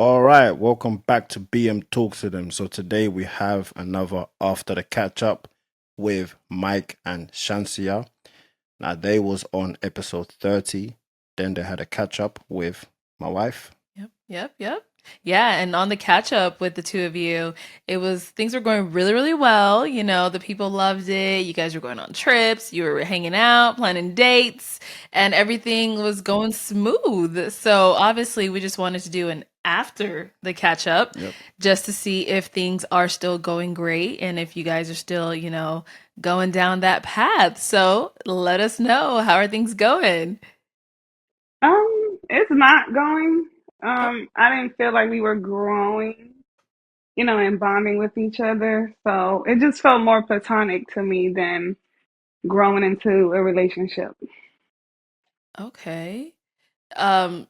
All right, welcome back to BM Talks to them. So today we have another after the catch up with Mike and Chancia. Now they was on episode 30. Then they had a catch up with my wife. Yep. Yeah, and on the catch up with the two of you, it was things were going really, really well. The people loved it. You guys were going on trips, you were hanging out, planning dates, and everything was going smooth. So obviously, we just wanted to do an after the catch up Yep. just to see if things are still going great and if you guys are still, going down that path. So let us know, how are things going? It's not going. I didn't feel like we were growing, and bonding with each other. So it just felt more platonic to me than growing into a relationship. Okay.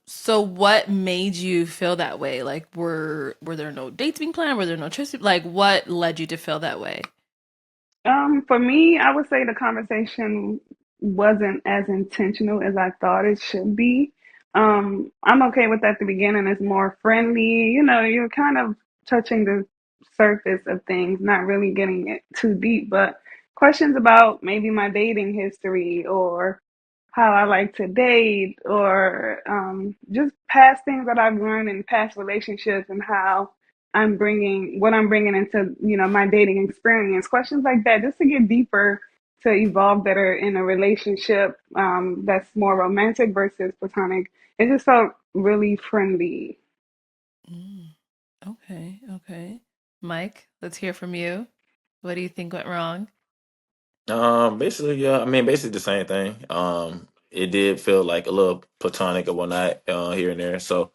So what made you feel that way? Like were there no dates being planned? Were there no trips? Like what led you to feel that way? For me, I would say the conversation wasn't as intentional as I thought it should be. I'm okay with at the beginning. It's more friendly. You're kind of touching the surface of things, not really getting it too deep, but questions about maybe my dating history or how I like to date or just past things that I've learned in past relationships and how what I'm bringing into, my dating experience, questions like that, just to get deeper, to evolve better in a relationship that's more romantic versus platonic. It just felt really friendly. Mm, okay. Mike, let's hear from you. What do you think went wrong? Basically, yeah. I mean, basically the same thing. It did feel like a little platonic or whatnot, here and there. So,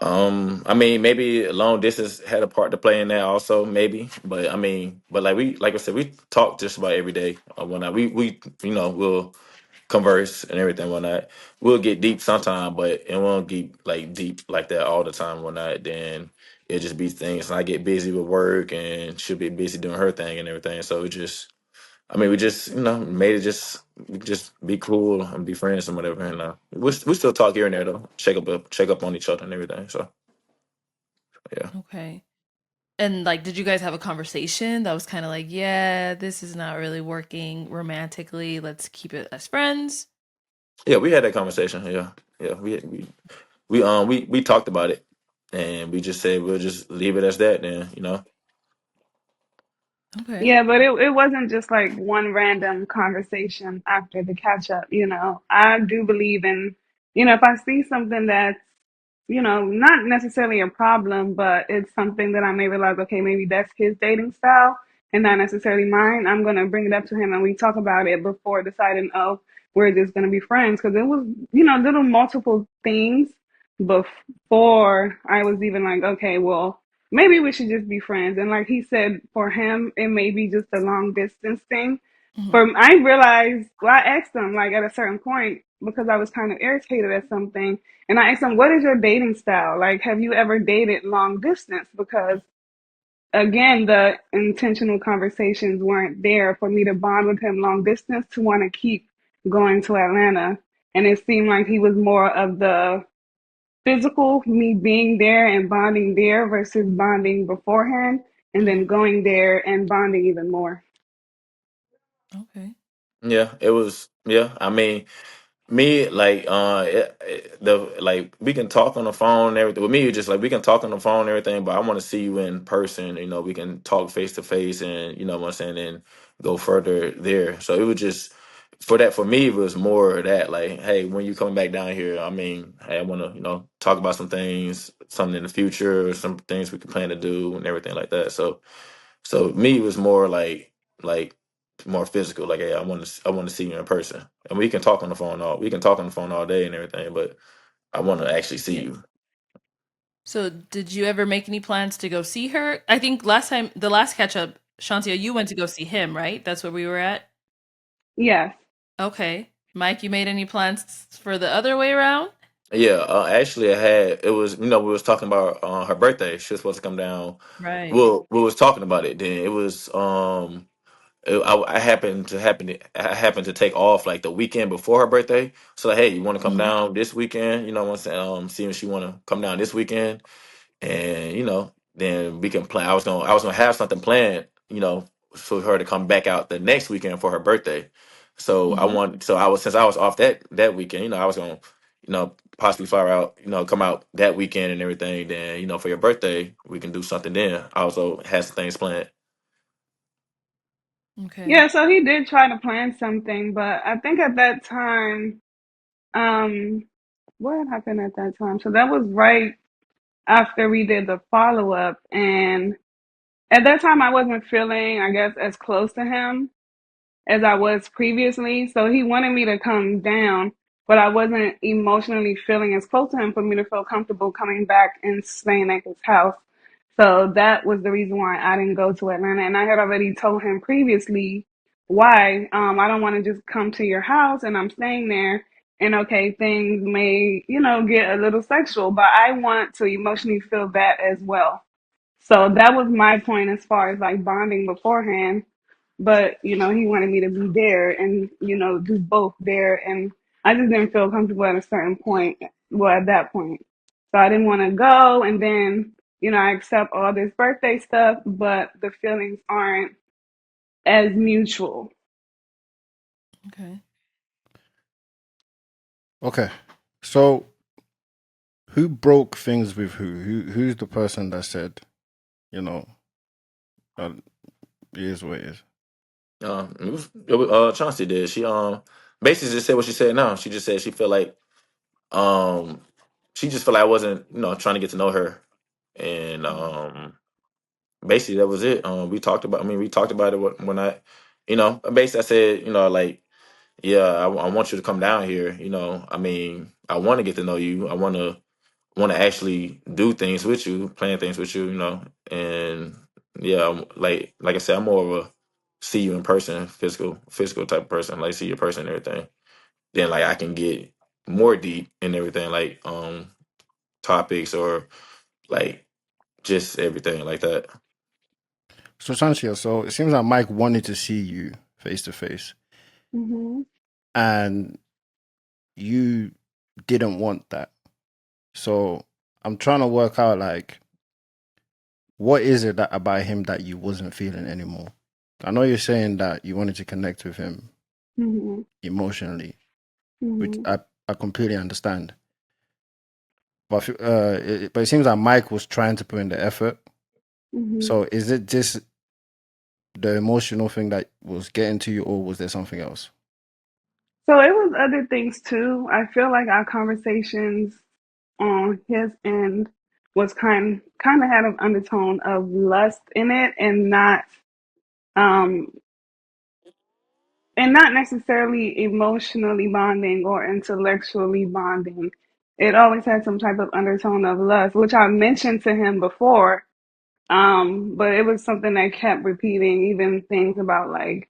I mean, maybe long distance had a part to play in that also, maybe. But I mean, but like I said, we talk just about every day or whatnot. We'll converse and everything whatnot. We'll get deep sometime, but it won't get like deep like that all the time whatnot. Then it just be things. And I get busy with work, and she'll be busy doing her thing and everything. So it just I mean, we just made it just be cool and be friends and whatever. And we still talk here and there though, check up on each other and everything. So yeah, Okay. And like did you guys have a conversation that was kind of like, yeah, this is not really working romantically. Let's keep it as friends? yeah, we had that conversation. Yeah, yeah, we talked about it, and we just said we'll just leave it as that. Then. Okay. Yeah, but it wasn't just like one random conversation after the catch up, I do believe in, if I see something that's, not necessarily a problem, but it's something that I may realize, okay, maybe that's his dating style and not necessarily mine. I'm going to bring it up to him and we talk about it before deciding, oh, we're just going to be friends. Cause it was, little multiple things before I was even like, okay, well, maybe we should just be friends. And like he said, for him, it may be just a long distance thing. Mhm. I realized, well, I asked him like at a certain point because I was kind of irritated at something. And I asked him, what is your dating style? Like, have you ever dated long distance? Because again, the intentional conversations weren't there for me to bond with him long distance to want to keep going to Atlanta. And it seemed like he was more of the physical, me being there and bonding there versus bonding beforehand and then Mhm. going there and bonding even more. Okay. Yeah, it was. Yeah, I mean, me, like, we can talk on the phone and everything. With me, it's just like we can talk on the phone and everything, but I want to see you in person. We can talk face to face, and you know what I'm saying, and go further there. So it was just for that. For me, it was more of that. Like, hey, when you coming back down here, I mean, hey, I want to talk about some things, something in the future, some things we can plan to do, and everything like that. So me, it was more like more physical. Like, hey, I want to see you in person, and we can talk on the phone all day and everything, but I want to actually see Yeah. you. So did you ever make any plans to go see her? I think last time, the last catch up, Shantia, you went to go see him, right? That's where we were at. Yes. Okay. Mike, you made any plans for the other way around? Yeah, actually, I had it was we was talking about her birthday. She was supposed to come down. Right. Well, we was talking about it. Then it was I happened to take off like the weekend before her birthday. So like, hey, you want to come Mhm. down this weekend? You know what I'm saying? See if she want to come down this weekend. and then we can plan. I was gonna have something planned, for her to come back out the next weekend for her birthday. So I Hmm. want, so I was since I was off that weekend, I was gonna, possibly fly out, come out that weekend and everything. Then for your birthday, we can do something. Then I also had some things planned. Okay. Yeah, so he did try to plan something, but I think at that time, um, what had happened at that time? So that was right after we did the follow up, and at that time I wasn't feeling, I guess, as close to him as I was previously. So he wanted me to come down, but I wasn't emotionally feeling as close to him for me to feel comfortable coming back and staying at his house. So that was the reason why I didn't go to Atlanta. And I had already told him previously why. I don't want to just come to your house and I'm staying there. And okay, things may, get a little sexual, but I want to emotionally feel that as well. So that was my point as far as like bonding beforehand. But, he wanted me to be there and, do both there. And I just didn't feel comfortable at a certain point. Well, at that point. So I didn't want to go. And then, I accept all this birthday stuff, but the feelings aren't as mutual. Okay. Okay. So who broke things with who? Who's the person that said, you know, uh, it is what it is? Chauncey did. She basically just said what she said now. She just said she felt like um she just felt like I wasn't, trying to get to know her. And basically that was it. We talked about it when I, basically I said, like, yeah, I want you to come down here. I want to get to know you. I want to actually do things with you, plan things with you. And yeah, like I said, I'm more of a see you in person, physical type of person. Like see your person and everything. Then like I can get more deep and everything, like topics or like just everything like that. So Chancia, so it seems like Mike wanted to see you face to face, Hmm. and you didn't want that. So I'm trying to work out like what is it that about him that you wasn't feeling anymore? I know you're saying that you wanted to connect with him Hmm. emotionally, which Hmm. I completely understand. But it seems like Mike was trying to put in the effort. Hmm. So is it just the emotional thing that was getting to you, or was there something else? So it was other things too. I feel like our conversations on his end was kind of had an undertone of lust in it um and not necessarily emotionally bonding or intellectually bonding. It always had some type of undertone of lust, which I mentioned to him before. But it was something that kept repeating, even things about like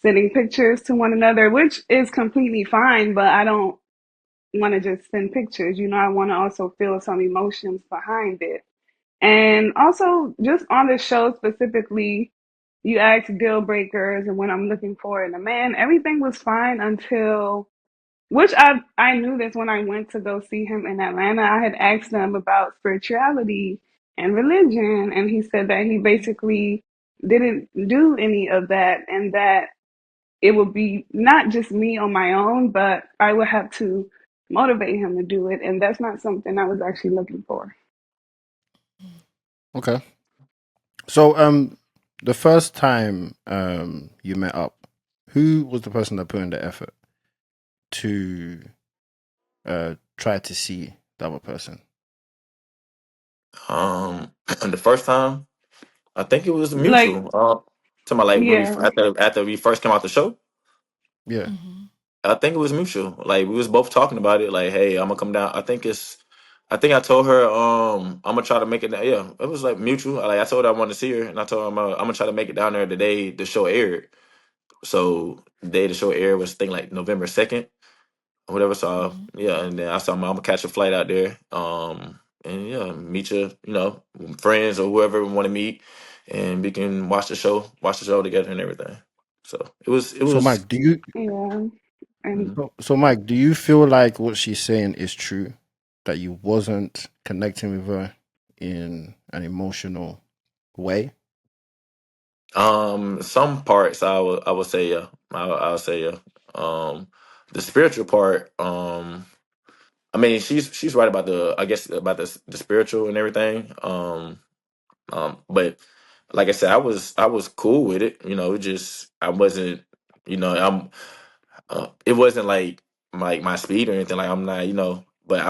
sending pictures to one another, which is completely fine, but I don't want to just send pictures. I want to also feel some emotions behind it. And also, just on the show specifically, you asked deal breakers and what I'm looking for in a man. Everything was fine until, which I knew this when I went to go see him in Atlanta. I had asked him about spirituality and religion, and he said that he basically didn't do any of that, and that it would be not just me on my own, but I would have to motivate him to do it, and that's not something I was actually looking for. Okay. So the first time you met up, who was the person that put in the effort to try to see the other person? And the first time, I think it was Like, mutual. To my like when we yeah. after we first came out the show. Yeah. Hmm. I think it was mutual. Like we was both talking about it. Like, hey, I'm gonna come down. I think I told her, I'm gonna try to make it. Yeah, it was like mutual. Like I told her I wanted to see her, and I told her I'm gonna try to make it down there the day the show aired. So the day the show aired was I think like November 2nd or whatever. So Hmm. yeah, and then I said I'm gonna catch a flight out there. And yeah, meet you, friends or whoever we want to meet, and we can watch the show together and everything. So it So was. Mike, do you Yeah. And Mhm. so Mike, do you feel like what she's saying is true? That you wasn't connecting with her in an emotional way? Some parts I would say yeah. I would say yeah. Um, the spiritual part. I mean, she's right about the I guess about the spiritual and everything. But like I said, I was cool with it. It just I wasn't. It wasn't like my speed or anything. Like I'm not. But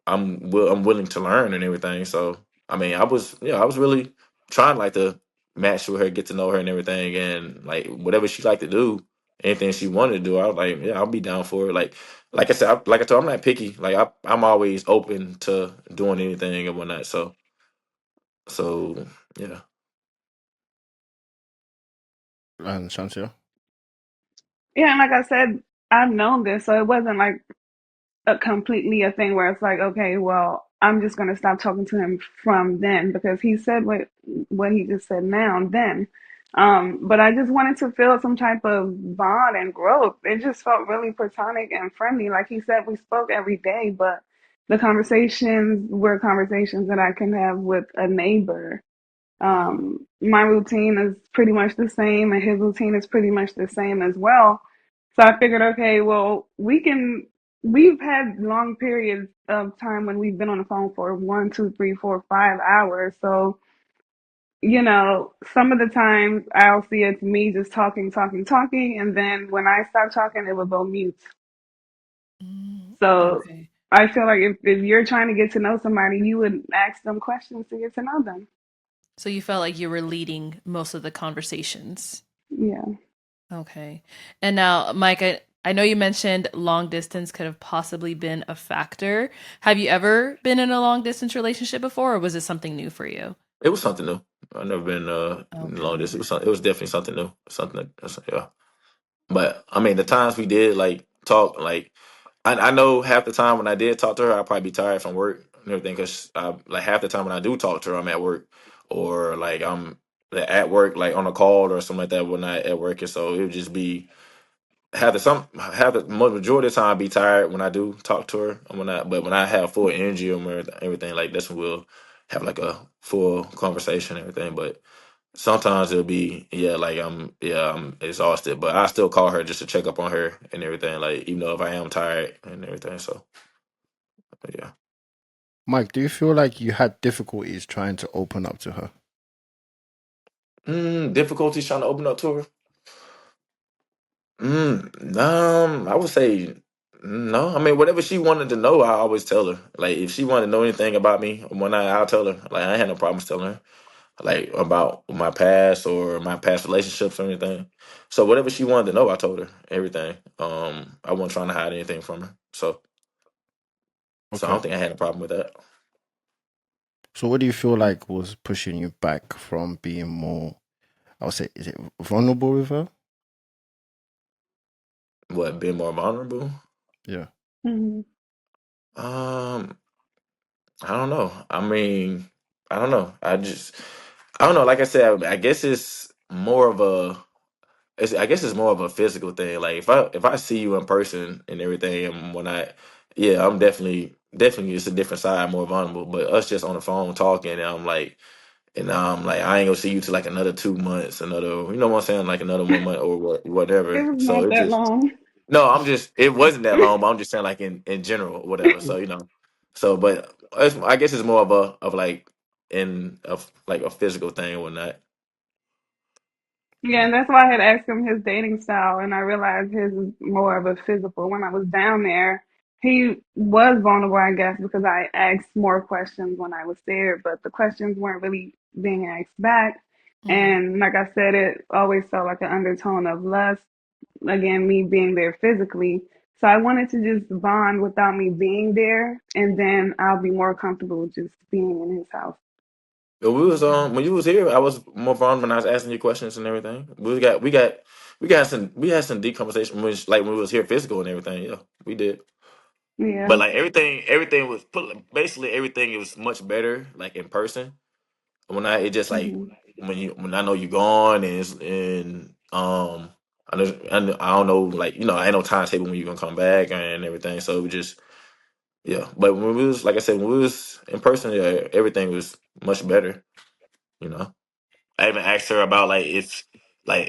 I'm willing to learn and everything. So I mean, I was really trying like to match with her, get to know her and everything, and like whatever she like to do, anything she wanted to do, I was like, yeah, I'll be down for it. Like I said, like I told, I'm not picky. Like I'm always open to doing anything and whatnot. So yeah. And Chancia? Yeah, and like I said, I've known this, so it wasn't like a completely a thing where it's like, okay, well, I'm just gonna stop talking to him from then because he said what he just said now and then. But I just wanted to feel some type of bond and growth. It just felt really platonic and friendly. Like he said, we spoke every day, but the conversations were conversations that I can have with a neighbor. My routine is pretty much the same, and his routine is pretty much the same as well. So I figured, okay, well, we've had long periods of time when we've been on the phone for 1, 2, 3, 4, 5 hours. So, some of the times I'll see it's me just talking, talking, talking. And then when I stop talking, it will go mute. So Okay. I feel like if you're trying to get to know somebody, you would ask them questions to get to know them. So you felt like you were leading most of the conversations. Yeah. Okay. And now, Mike, I know you mentioned long distance could have possibly been a factor. Have you ever been in a long distance relationship before, or was it something new for you? It was something new. I've never been long Okay. distance. It was definitely something new. Yeah. But I mean, the times we did like talk, like I know half the time when I did talk to her, I'd probably be tired from work and everything because like half the time when I do talk to her, I'm at work or like I'm at work, like on a call or something like that when I at work, and so it would just be have the majority of the time be tired when I do talk to her and when I have full energy and everything, like that's when we'll have like a full conversation and everything. But sometimes it'll be I'm exhausted, but I still call her just to check up on her and everything, like even though if I am tired and everything. So yeah. Mike, do you feel like you had difficulties trying to open up to her? Difficulties trying to open up to her. I would say no. I mean, whatever she wanted to know, I always tell her. Like, if she wanted to know anything about me, I'll tell her. Like, I ain't had no problems telling her, like about my past or my past relationships or anything. So whatever she wanted to know, I told her everything. I wasn't trying to hide anything from her. So I Okay. don't think I had a problem with that. So what do you feel like was pushing you back from being more, I would say, is it vulnerable with her? What, being more vulnerable? Yeah. Mhm. Um, I don't know. I mean, I don't know. I don't know. Like I said, I guess it's more of a. I guess it's more of a physical thing. Like if I see you in person and everything, and when yeah, I'm definitely it's a different side, more vulnerable. But us just on the phone talking, and I'm like, I ain't gonna see you till like another 2 months, you know what I'm saying, like another 1 month or It whatever. was So not it that just long. no, it wasn't that long, but I'm just saying like in general, whatever. So but I guess it's more of like like a physical thing or whatnot. Yeah, and that's why I had asked him his dating style, and I realized his is more of a physical. When I was down there, he was vulnerable, I guess, because I asked more questions when I was there, but the questions weren't really being asked back. Mm. And like I said, it always felt like an undertone of lust. Again, me being there physically. So I wanted to just bond without me being there, and then I'll be more comfortable just being in his house. But we was Yeah. when you was here, I was more fun when I was asking you questions and everything. We had some deep conversation when we was here physical and everything. Yeah, we did. But Yeah. like everything was basically everything. It was much better like in person. It just like Hmm. when I know you're gone and I don't know, like I ain't no timetable when you're gonna come back and everything. So it was just Yeah, but when we was, like I said, when we was in person, yeah, everything was much better. You know, I even asked her about like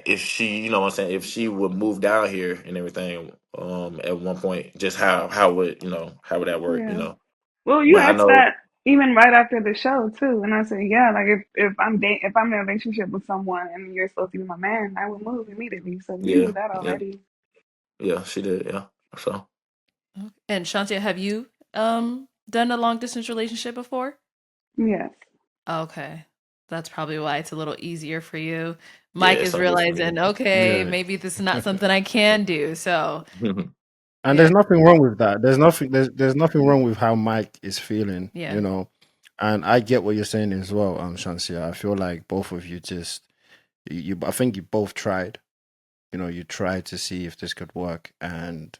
if she, you know what I'm saying, if she would move down here and everything. At one point, just how would, how would that work? Yeah. Well, you But I asked know, that even right after the show too, and I said, yeah, like if I'm in a relationship with someone and you're supposed to be my man, I would move immediately. So you knew yeah, that yeah, already. yeah, she did, yeah. So And Shantia, have you done a long distance relationship before? Yes. Okay. That's probably why it's a little easier for you. yeah, Mike it's is so good for me. realizing, okay, Yeah. maybe this is not something I can do. So, And yeah. there's nothing wrong with that. There's nothing wrong with how Mike is feeling, Yeah. And I get what you're saying as well, Shansia. I feel like both of you just I think you both tried. You tried to see if this could work, and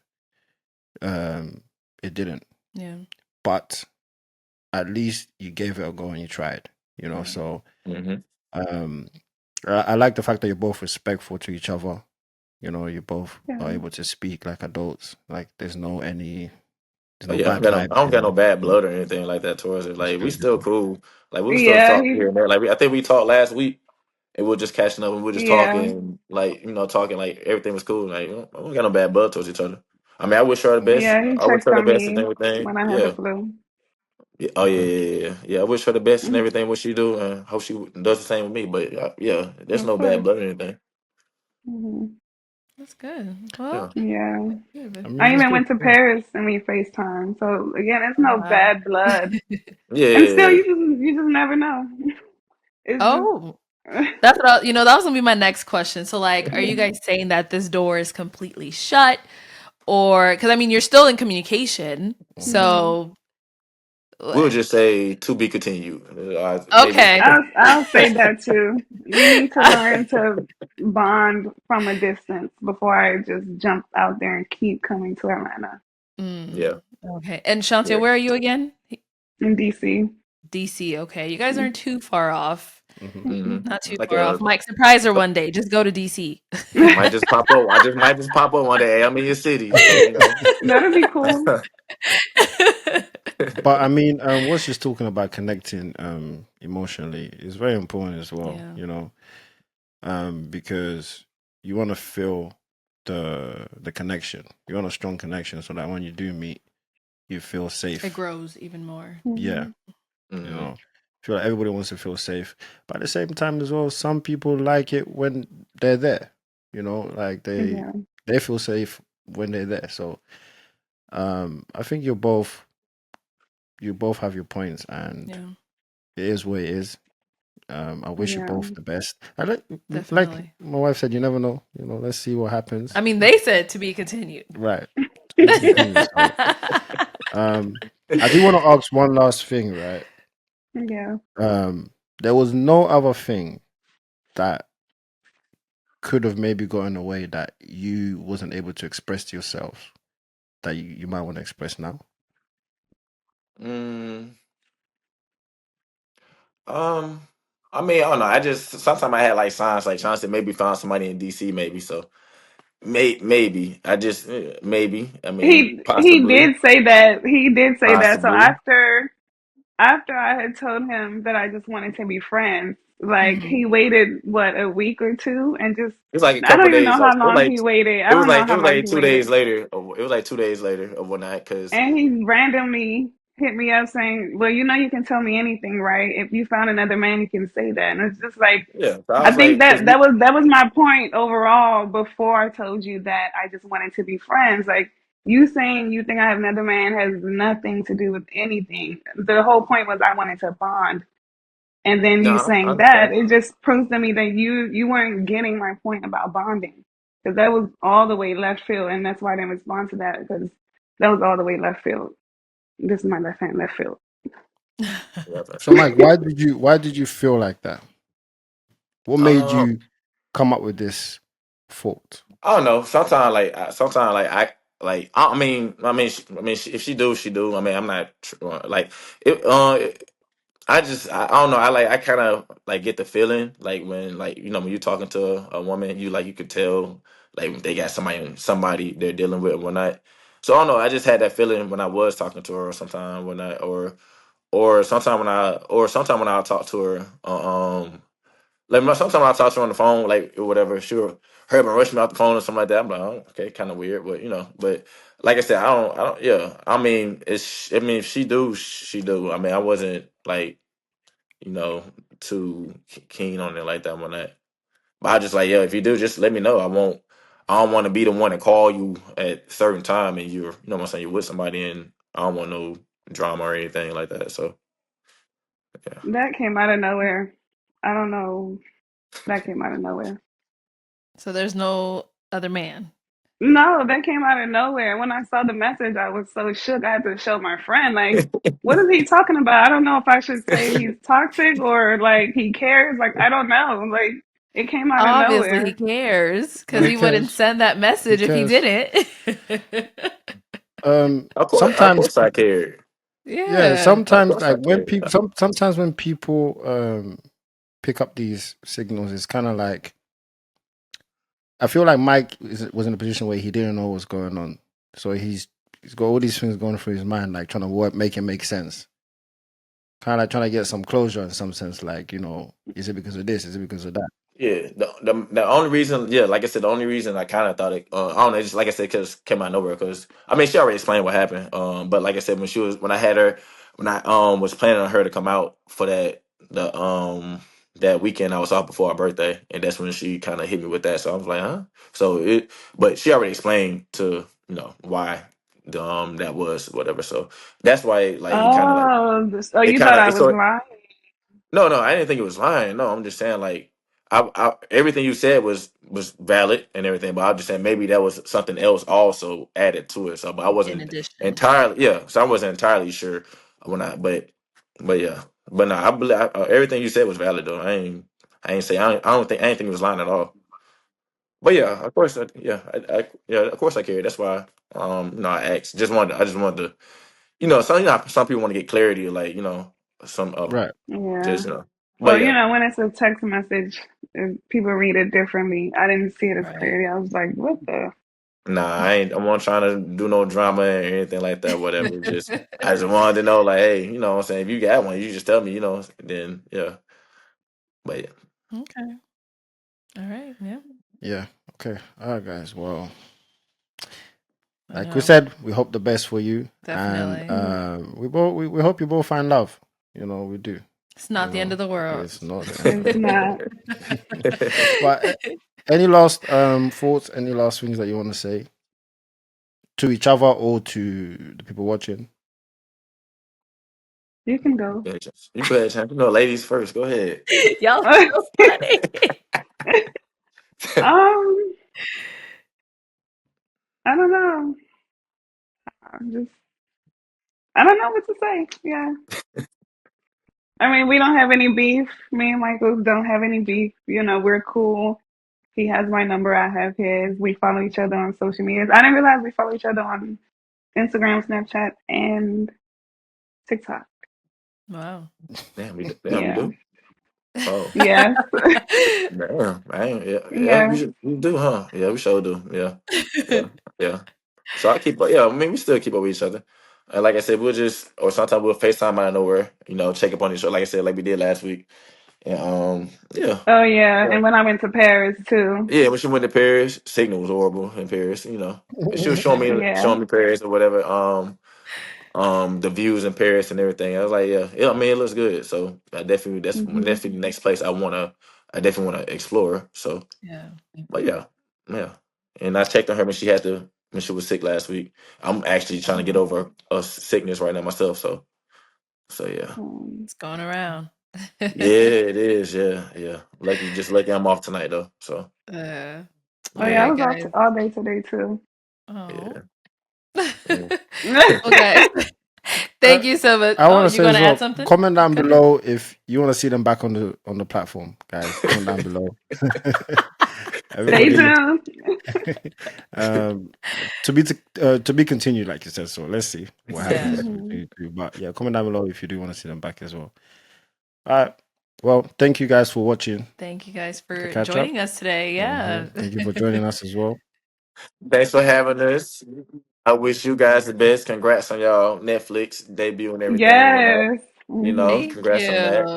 um it didn't. Yeah. But at least you gave it a go and you tried. Right. So Hmm. um I like the fact that you're both respectful to each other. You both Yeah. are able to speak like adults. Like there's Oh no yeah, bad I vibes, don't got no bad blood or anything like that towards it. That's Like we good. still cool. Like we still Yeah. talk here and there. Like I think we talked last week, and we are just catching up and we are just Yeah. talking, like talking like everything was cool. Like we don't got no bad blood towards each other. I mean, I wish her the best. Yeah. He I wish checked her the on best and me everything. when I had the Yeah. flu. Yeah. Oh yeah, Okay. yeah, yeah, yeah. Yeah, I wish her the best and Mm, everything. What she do, and hope she does the same with me. But yeah, there's of no bad course. blood or anything. Hmm. That's good. Well, Yeah. Yeah. good. I I mean, it's even good. went to Paris and we FaceTime. So again, it's Oh, no wow. bad blood. Yeah. And still, Yeah. you just never know. It's Oh, just that's what that was gonna be my next question. So, like, are you guys saying that this door is completely shut, or because I mean, you're still in communication, Mhm. Mhm. so We'll what? just say to be continued. Maybe. Okay. I'll say that too. We need to learn to bond from a distance before I just jump out there and keep coming to Atlanta Mm, Yeah. okay. And Shantia, Yeah. where are you again? in DC. DC. Okay, you guys aren't too far off. Mhm. Hmm. Not too Like far off. Mike, surprise her a one day. Just go to DC. might just pop up. I just might just pop up one day. Hey, I'm in your city, so That'll be cool. But I mean, what's just talking about connecting emotionally is very important as well. Yeah. Because you want to feel the connection. You want a strong connection so that when you do meet, you feel It safe. grows even more. Yeah, Mhm. you hmm know, I feel like everybody wants to feel safe, but at the same time as well, some people like it when they're there. Like Yeah. they feel safe when they're there. So, I think you both have your points, and Yeah, it is what it is. I wish you Yeah. both the best. I like definitely. my wife said, you never know. Let's see what I happens. mean, they said to be continued. Right, to be continued. So, um, I do want to ask one last thing, right? Yeah. There was no other thing that could have maybe gotten away that you wasn't able to express to yourself that you might want to express now. Mm, um, I mean, I don't know. I just sometimes I had like signs like Chancia maybe found somebody in DC, maybe so. Maybe I just maybe. I mean, He possibly, did say that. He did say that. So possibly. after I had told him that I just wanted to be friends, like Hmm. he waited what, a week or two and just It was like a I couple don't even know days. Like how it was long like he waited. I it was don't know like it how was long like he 2 days waited. later. It was like 2 days later of one night because And he randomly hit me up saying, well, you can tell me anything, right? If you found another man, you can say that. And it's just like, yeah. So I I was think like, because that was my point overall before I told you that I just wanted to be friends. Like you saying you think I have another man has nothing to do with anything. The whole point was I wanted to bond. And then you no, I saying that, understand. it just proves to me that you weren't getting my point about bonding. Because that was all the way left field, and that's why I didn't respond to that, because that was all the way left field. This is my left hand left field. Yeah, for So, sure. Mike, why did you feel like that? What made Um, you come up with this thought? I don't know. Sometimes like if she do, she do. I mean, I'm not like it. I don't know. I kind of like get the feeling like when when you're talking to a woman, you could tell like they got somebody they're dealing with or whatnot. So I don't know. I just had that feeling when I was talking to her, or sometime when sometime when I talk to her, like sometimes I talk to her on the phone, like or whatever. She'll hurry up and rush me out the phone or something like that. I'm like, oh, okay, kind of weird, but but like I said, I don't. Yeah, I mean, if she do, she do. I mean, I wasn't like you know too keen on it like that one night. But I just like, yeah, if you do, just let me know. I won't. I don't want to be the one to call you at certain time and you're, what I'm saying, you're with somebody and I don't want no drama or anything like that. So yeah, That came out of nowhere. I don't know. That came out of nowhere. So there's no other man. No, that came out of nowhere. When I saw the message, I was so shook. I had to show my friend, like, what is he talking about? I don't know if I should say he's toxic or like he cares. Like, I don't know. Like, it came out of Obviously, he nowhere. cares because He he wouldn't cares. send that He message if he cares. didn't. of Sometimes, course I care. yeah, Yeah. Of sometimes course I like when care. people, sometimes when people pick up these signals, it's kind of like I feel like Mike was in a position where he didn't know what was going on, so he's got all these things going through his mind, like trying to make it make sense, kind of like trying to get some closure in some sense, like is it because of this? Is it because of that? Yeah, the only reason, yeah, like I said, the only reason I kind of thought it, I don't know, just like I said, because came out of nowhere. Because I mean, she already explained what happened. But like I said, when I had her, when I was planning on her to come out for that weekend, I was off before her birthday, and that's when she kind of hit me with that. So I was like, huh. But she already explained to why that was whatever. So that's why like Oh, it you kind thought of I it's was so lying? no, I didn't think it was lying. No, I'm just saying like everything you said was valid and everything, but I'm just saying maybe that was something else also added to it. So, but I In wasn't addition. entirely So I wasn't entirely sure when but yeah, but no, I believe everything you said was valid though. I ain't say I ain't think it was lying at all. But yeah, of course, yeah, of course I care. That's why I asked. I just wanted to some people want to get clarity, like some Right. Yeah. just but Well, yeah. when it's a text message, people read it differently. I didn't see it as Right. clearly. I was like, what the? Nah, I'm not trying to do no drama or anything like that, whatever. I just wanted to know, like, hey, what I'm saying, if you got one, you just tell me, then yeah. But yeah. Okay. All right. Yeah. Yeah. Okay. All right, guys. Well, I like we know. said, we hope the best for you, and Definitely. we hope you both find love. We do. It's not the end of the world. It's not the end of It's the world. not. But any last thoughts? Any last things that you want to say to each other or to the people watching? You can go. You go ahead, champ. Ladies first. Go ahead. Y'all so funny. um, I don't know. I'm just, I don't know what to say. Yeah. I mean, we don't have any beef. Me and Michael don't have any beef. We're cool. He has my number. I have his. We follow each other on social media. I didn't realize we follow each other on Instagram, Snapchat, and TikTok. Wow. Damn, we Yeah. do. Oh, Yes. damn. I ain't, yeah, Yeah. we do, huh? Yeah, we sure do. Yeah, yeah, yeah. So I keep, yeah. I mean, we still keep up with each other. And like I said, or sometimes we'll FaceTime out of nowhere. Check up on each other. Like I said, like we did last week. And yeah. Oh, yeah. And when I went to Paris, too. Yeah, when she went to Paris, signal was horrible in Paris. And she was Yeah. showing me Paris or whatever. The views in Paris and everything. I was like, yeah. I mean, it looks good. So that's Hmm. definitely the next place I definitely wanna explore. So, Yeah. but yeah. And I checked on her when she was sick last week. I'm actually trying to get Oh, over a sickness right now myself. So yeah, it's going around. yeah, it is. Yeah. Lucky I'm off tonight though. So uh, Oh, all yeah. I yeah, right, was guys. out all day today, too. Oh. yeah, yeah. Well, guys, Uh, thank you so much. I Oh, want to you say going as to add well. something? Comment down Go ahead. below if you want to see them back on the platform, guys. Comment down below. Stay Everybody, tuned. um, to be continued, like you said. So let's see what Yeah. happens Hmm. between you two. But yeah, comment down below if you do want to see them back as well. All right. Well, thank you guys for watching Thank you guys the for catch up. joining us today. Yeah. Thank you for joining us as well. Thanks for having us. I wish you guys the best. Congrats on y'all Netflix debut and everything and whatnot. Yes. You know, Hmm. Thank congrats on that.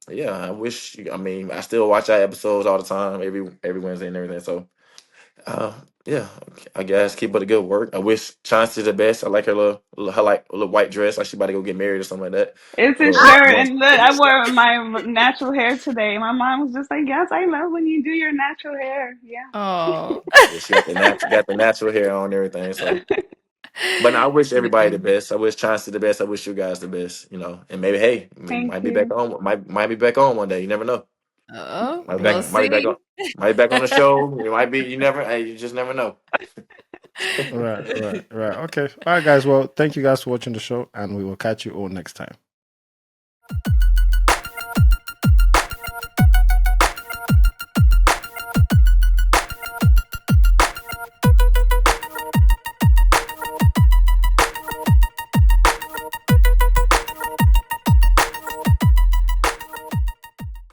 you. Yeah, I wish. I mean, I still watch our episodes all the time, every Wednesday and everything. So, uh, yeah, I guess keep up the good work. I wish Chauncey the best. I like her like little white dress, like she about to go get married or something like that. It's a Little, shirt, little, and look, I wore my natural hair today. My mom was just like, "Yes, I love when you do your natural hair." Oh. yeah, she got the natural hair on and everything. So. Yeah. But no, I wish everybody the Yeah. best. I wish Chauncey the best. I wish you guys the best. You know, and maybe hey, Thank might be back you. on. Might be back on one day. You never know. Oh, Might be we'll back. Might be back see. on. Might be back on the show. You might be. You never. Hey, you just never know. Right, right, right. Okay. All right, guys. Well, thank you guys for watching the show, and we will catch you all next time.